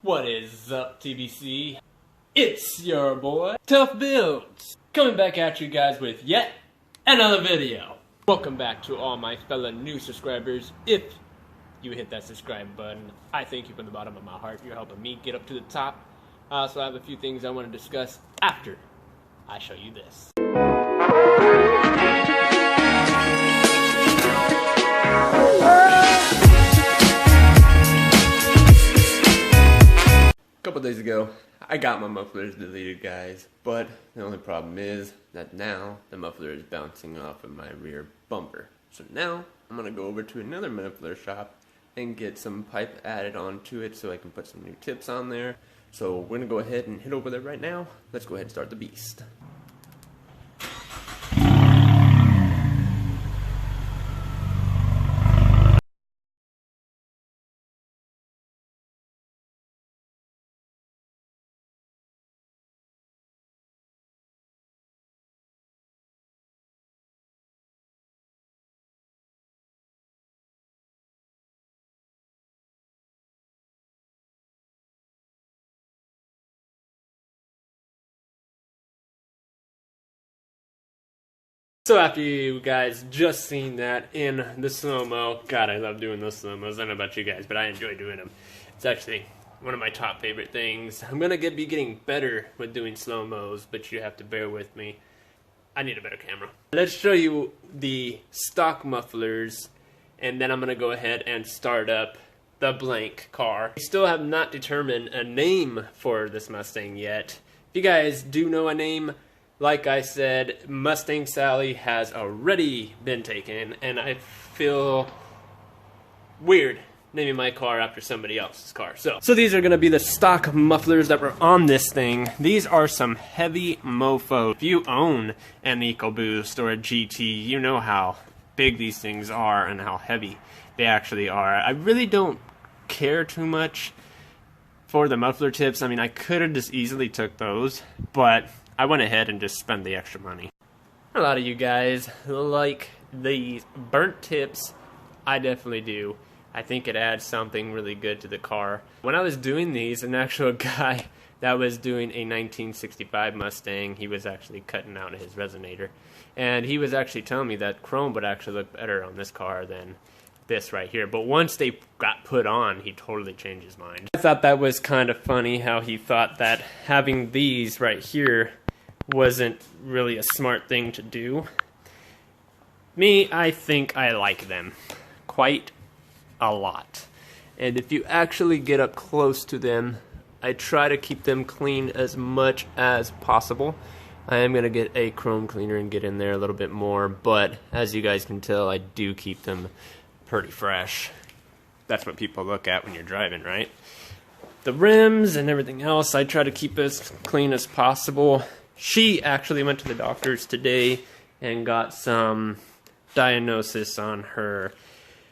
What is up, TBC? It's your boy, Tough Builds, coming back at you guys with yet another video. Welcome back to all my fellow new subscribers. If you hit that subscribe button, I thank you from the bottom of my heart. You're helping me get up to the top. So I have a few things I want to discuss after I show you this. A couple days ago, I got my mufflers deleted, guys, but the only problem is that now the muffler is bouncing off of my rear bumper. So now I'm gonna go over to another muffler shop and get some pipe added onto it so I can put some new tips on there. So we're gonna go ahead and head over there right now. Let's go ahead and start the beast. So after you guys just seen that in the slow-mo, God, I love doing those slow-mos. I don't know about you guys, but I enjoy doing them. It's actually one of my top favorite things. I'm going to be getting better with doing slow-mos, but you have to bear with me. I need a better camera. Let's show you the stock mufflers, and then I'm going to go ahead and start up the blank car. We still have not determined a name for this Mustang yet. If you guys do know a name, like I said, Mustang Sally has already been taken, and I feel weird naming my car after somebody else's car. So these are going to be the stock mufflers that were on this thing. These are some heavy mofos. If you own an EcoBoost or a GT, you know how big these things are and how heavy they actually are. I really don't care too much for the muffler tips. I mean, I could have just easily took those, but I went ahead and just spent the extra money. A lot of you guys like these burnt tips. I definitely do. I think it adds something really good to the car. When I was doing these, an actual guy that was doing a 1965 Mustang, he was actually cutting out his resonator. And he was actually telling me that chrome would actually look better on this car than this right here. But once they got put on, he totally changed his mind. I thought that was kind of funny how he thought that having these right here wasn't really a smart thing to do. Me, I think I like them quite a lot. And if you actually get up close to them, I try to keep them clean as much as possible. I am going to get a chrome cleaner and get in there a little bit more, but as you guys can tell, I do keep them pretty fresh. That's what people look at when you're driving, right? The rims and everything else, I try to keep as clean as possible. She actually went to the doctor's today and got some diagnosis on her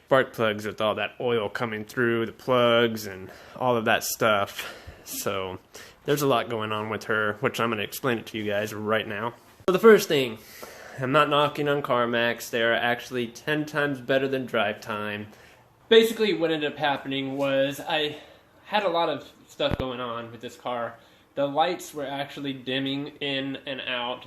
spark plugs with all that oil coming through the plugs and all of that stuff. So there's a lot going on with her, which I'm going to explain it to you guys right now. So the first thing, I'm not knocking on CarMax. They are actually 10 times better than drive time. Basically what ended up happening was I had a lot of stuff going on with this car. The lights were actually dimming in and out,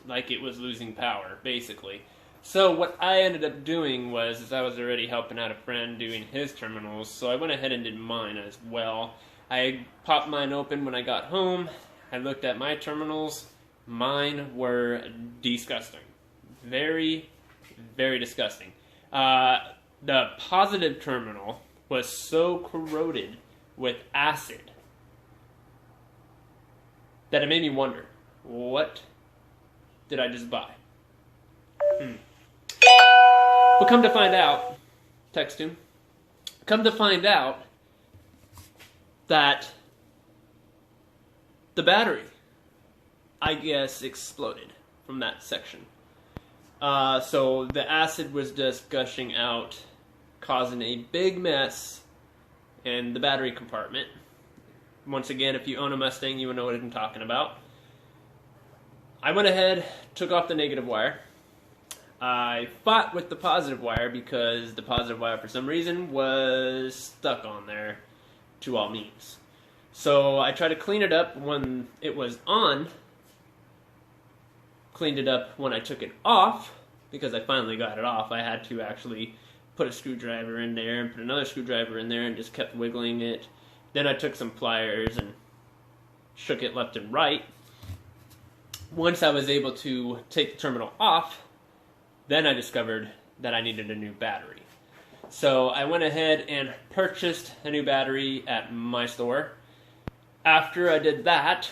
like it was losing power, basically. So what I ended up doing was I was already helping out a friend doing his terminals, so I went ahead and did mine as well. I popped mine open when I got home. I looked at my terminals. Mine were disgusting. Very, very disgusting. The positive terminal was so corroded with acid that it made me wonder, what did I just buy? But come to find out, text him, come to find out that the battery, I guess, exploded from that section. So the acid was just gushing out, causing a big mess in the battery compartment. Once again, if you own a Mustang, you will know what I'm talking about. I went ahead, took off the negative wire. I fought with the positive wire because the positive wire, for some reason, was stuck on there. to all means. So I tried to clean it up when it was on, cleaned it up when I took it off, because I finally got it off. I had to actually put a screwdriver in there and put another screwdriver in there and just kept wiggling it. Then I took some pliers and shook it left and right. Once I was able to take the terminal off, then I discovered that I needed a new battery. So I went ahead and purchased a new battery at my store. After I did that,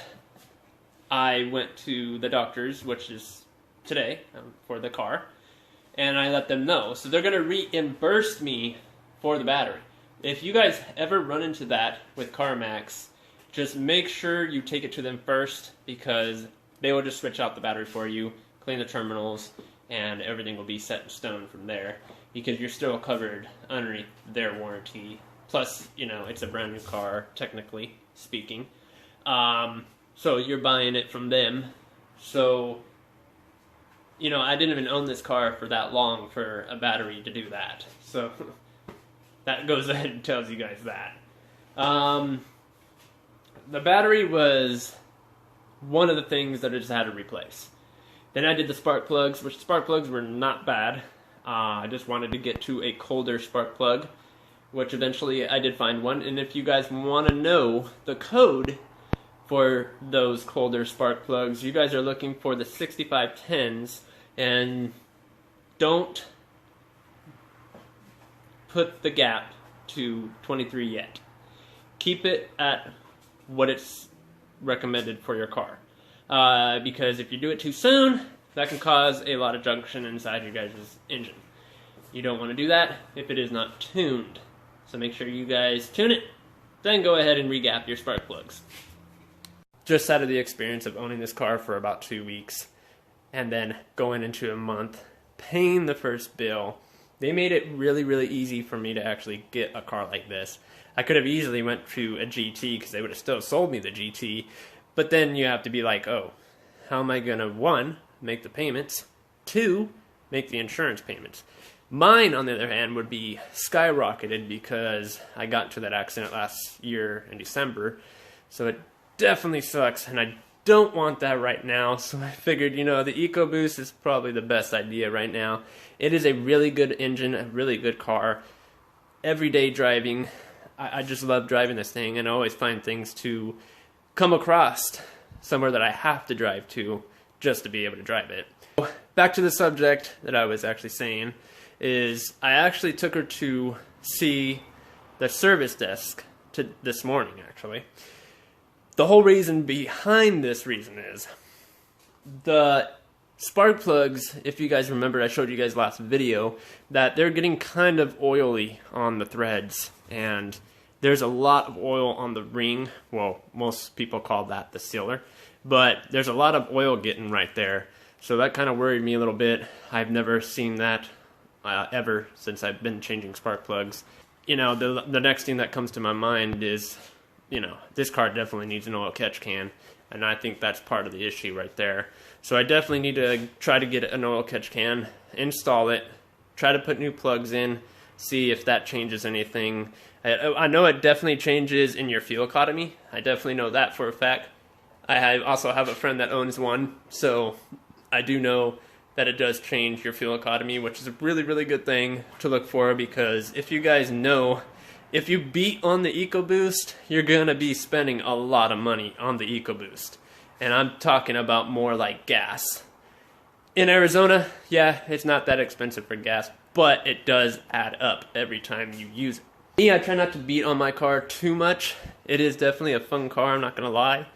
I went to the doctor's, which is today, for the car, and I let them know. So they're going to reimburse me for the battery. If you guys ever run into that with CarMax, just make sure you take it to them first, because they will just switch out the battery for you, clean the terminals, and everything will be set in stone from there, because you're still covered underneath their warranty. Plus, you know, it's a brand new car, technically speaking. So you're buying it from them. So, you know, I didn't even own this car for that long for a battery to do that. So that goes ahead and tells you guys that. The battery was one of the things that I just had to replace. Then I did the spark plugs, which spark plugs were not bad. I just wanted to get to a colder spark plug, which eventually I did find one. And if you guys want to know the code for those colder spark plugs, you guys are looking for the 6510s, and don't put the gap to 23 yet. Keep it at what it's recommended for your car, because if you do it too soon, that can cause a lot of junction inside your guys' engine. You don't want to do that if it is not tuned. So make sure you guys tune it, then go ahead and re-gap your spark plugs. Just out of the experience of owning this car for about 2 weeks, and then going into a month, paying the first bill, they made it really, really easy for me to actually get a car like this. I could have easily went to a GT, because they would have still sold me the GT, but then you have to be like, oh, how am I going to, 1, make the payments, 2, make the insurance payments. Mine, on the other hand, would be skyrocketed because I got into that accident last year in December, so it definitely sucks, and I don't want that right now. So I figured, you know, the EcoBoost is probably the best idea right now. It is a really good engine, a really good car. Everyday driving, I just love driving this thing, and I always find things to come across somewhere that I have to drive to just to be able to drive it. Back to the subject that I was actually saying, is I actually took her to see the service desk this morning, actually. The whole reason behind this reason is the spark plugs, if you guys remember, I showed you guys last video, that they're getting kind of oily on the threads, and there's a lot of oil on the ring. Well, most people call that the sealer, but there's a lot of oil getting right there. So that kind of worried me a little bit. I've never seen that ever since I've been changing spark plugs. You know, the next thing that comes to my mind is, you know, this car definitely needs an oil catch can, and I think that's part of the issue right there. So I definitely need to try to get an oil catch can, install it, try to put new plugs in, see if that changes anything. I know it definitely changes in your fuel economy. I definitely know that for a fact. I also have a friend that owns one, so I do know that it does change your fuel economy, which is a really, really good thing to look for, because if you guys know, if you beat on the EcoBoost, you're going to be spending a lot of money on the EcoBoost. And I'm talking about more like gas. In Arizona, yeah, it's not that expensive for gas, but it does add up every time you use it. Me, I try not to beat on my car too much. It is definitely a fun car, I'm not going to lie.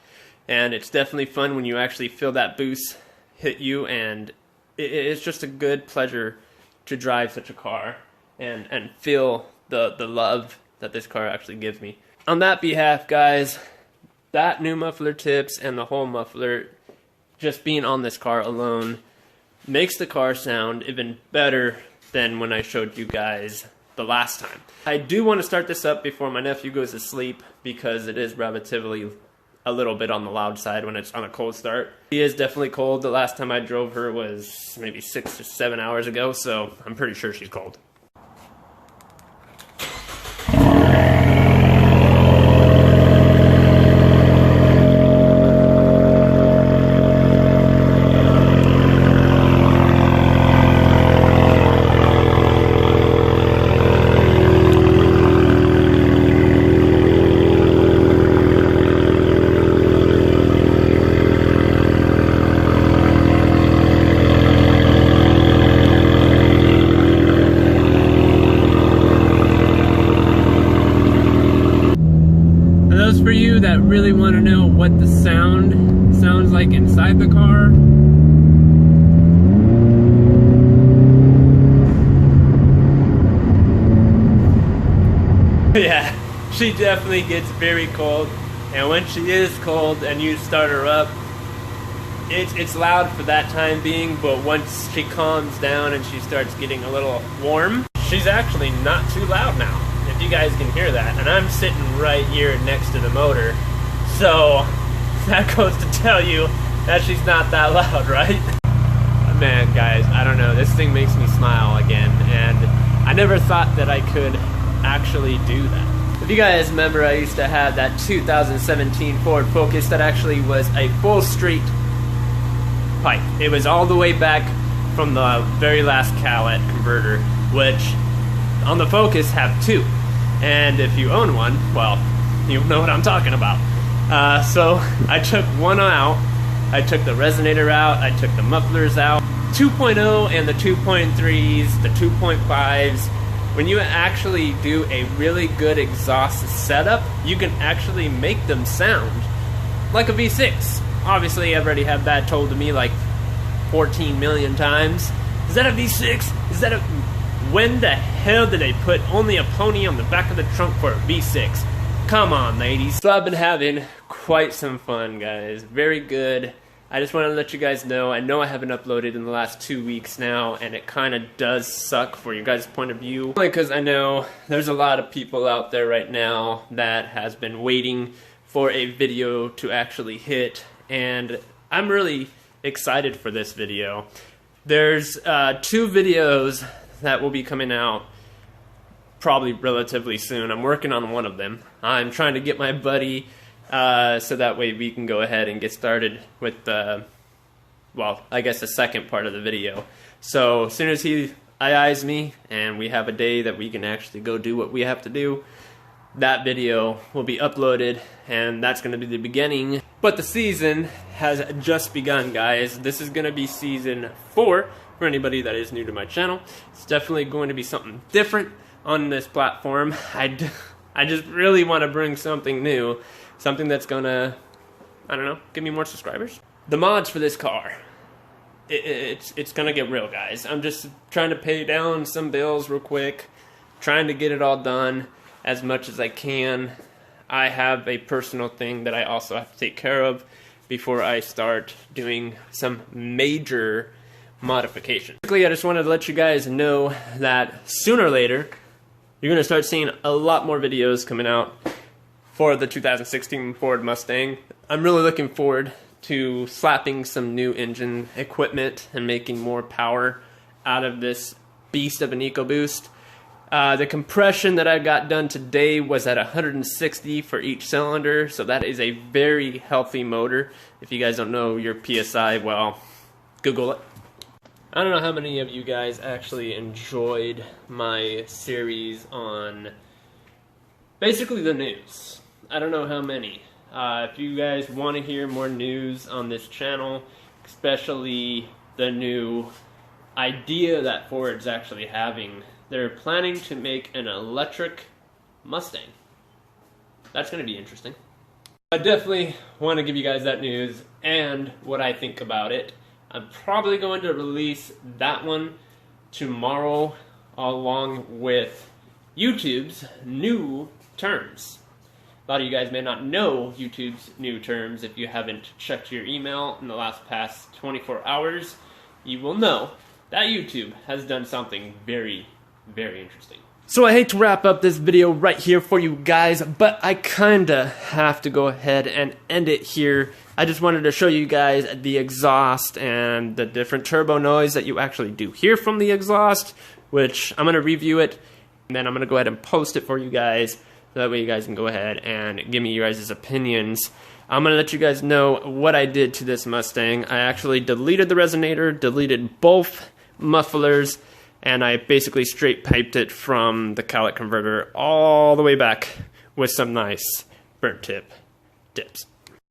And it's definitely fun when you actually feel that boost hit you, and it's just a good pleasure to drive such a car and feel the love that this car actually gives me. On that behalf, guys, that new muffler tips and the whole muffler, just being on this car alone, makes the car sound even better than when I showed you guys the last time. I do want to start this up before my nephew goes to sleep, because it is relatively a little bit on the loud side when it's on a cold start. She is definitely cold. The last time I drove her was maybe 6 to 7 hours ago, so I'm pretty sure she's cold. those for you that really want to know what the sound sounds like inside the car. Yeah, she definitely gets very cold, and when she is cold and you start her up, it's loud for that time being, but once she calms down and she starts getting a little warm, she's actually not too loud now, if you guys can hear that. And I'm sitting right here next to the motor, so that goes to tell you that she's not that loud, right? Man, guys, I don't know, this thing makes me smile again, and I never thought that I could actually do that. If you guys remember, I used to have that 2017 Ford Focus that actually was a full street pipe. It was all the way back from the very last Calet converter, which on the Focus have two. And if you own one, well, you know what I'm talking about. So I took one out. I took the resonator out. I took the mufflers out. 2.0 and the 2.3s, the 2.5s. When you actually do a really good exhaust setup, you can actually make them sound like a V6. Obviously, I've already had that told to me like 14 million times. Is that a V6? Is that a... When the hell did they put only a pony on the back of the trunk for a V6? Come on, ladies. So I've been having quite some fun, guys. Very good. I just want to let you guys know, I know I haven't uploaded in the last 2 weeks now, and it kind of does suck for your guys' point of view. Only because I know there's a lot of people out there right now that has been waiting for a video to actually hit, and I'm really excited for this video. There's 2 videos that will be coming out probably relatively soon. I'm working on one of them. I'm trying to get my buddy so that way we can go ahead and get started with the, well, I guess the second part of the video. So as soon as he eyes me and we have a day that we can actually go do what we have to do, that video will be uploaded, and that's going to be the beginning. But the season has just begun, guys. This is going to be season 4 for anybody that is new to my channel. It's definitely going to be something different on this platform. I just really want to bring something new. Something that's gonna, I don't know, give me more subscribers. The mods for this car, it's gonna get real, guys. I'm just trying to pay down some bills real quick, trying to get it all done as much as I can. I have a personal thing that I also have to take care of before I start doing some major modifications. Basically, I just wanted to let you guys know that sooner or later, you're gonna start seeing a lot more videos coming out for the 2016 Ford Mustang. I'm really looking forward to slapping some new engine equipment and making more power out of this beast of an EcoBoost. The compression that I got done today was at 160 for each cylinder, so that is a very healthy motor. If you guys don't know your PSI, well, Google it. I don't know how many of you guys actually enjoyed my series on basically the news. I don't know how many. If you guys want to hear more news on this channel, especially the new idea that Ford's actually having, they're planning to make an electric Mustang. That's going to be interesting. I definitely want to give you guys that news and what I think about it. I'm probably going to release that one tomorrow along with YouTube's new terms. A lot of you guys may not know YouTube's new terms. If you haven't checked your email in the past 24 hours, you will know that YouTube has done something very, very interesting. So I hate to wrap up this video right here for you guys, but I kinda have to go ahead and end it here. I just wanted to show you guys the exhaust and the different turbo noise that you actually do hear from the exhaust, which I'm gonna review it, and then I'm gonna go ahead and post it for you guys. So that way you guys can go ahead and give me your guys' opinions. I'm going to let you guys know what I did to this Mustang. I actually deleted the resonator, deleted both mufflers, and I basically straight piped it from the Calet converter all the way back with some nice burnt tip dips.